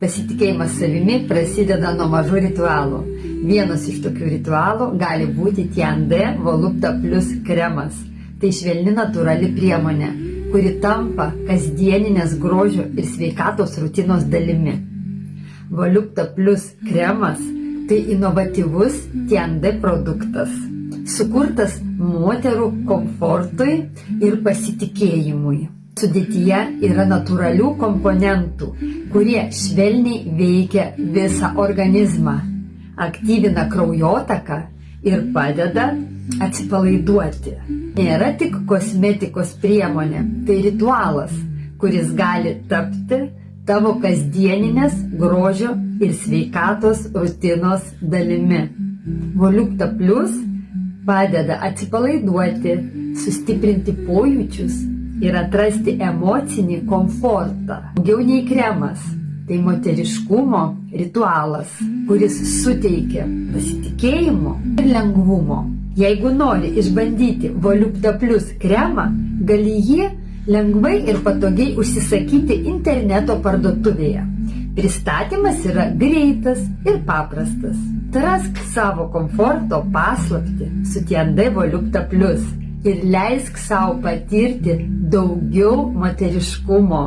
Pasitikėjimas savimi prasideda nuo mažų ritualų. Vienas iš tokių ritualų gali būti Tian-D Volupta Plus kremas. Tai švelni natūrali priemonė, kuri tampa kasdieninės grožio ir sveikatos rutinos dalimi. Volupta Plus kremas tai inovatyvus Tian-D produktas, sukurtas moterų komfortui ir pasitikėjimui. Sudėtyje yra natūralių komponentų, kurie švelniai veikia visą organizmą, aktyvina kraujotaką ir padeda atsipalaiduoti. Nėra tik kosmetikos priemonė, tai ritualas, kuris gali tapti tavo kasdieninės grožio ir sveikatos rutinos dalimi. Volupta Plus padeda atsipalaiduoti, sustiprinti pojūčius ir atrasti emocinį komfortą. Daugiau nei kremas, tai moteriškumo ritualas, kuris suteikia pasitikėjimo ir lengvumo. Jeigu nori išbandyti Volupta Plus kremą, gali jį lengvai ir patogiai užsisakyti interneto parduotuvėje. Pristatymas yra greitas ir paprastas. Atrask savo komforto paslaptį su Tian-D Volupta Plus ir leisk sau patirti daugiau moteriškumo.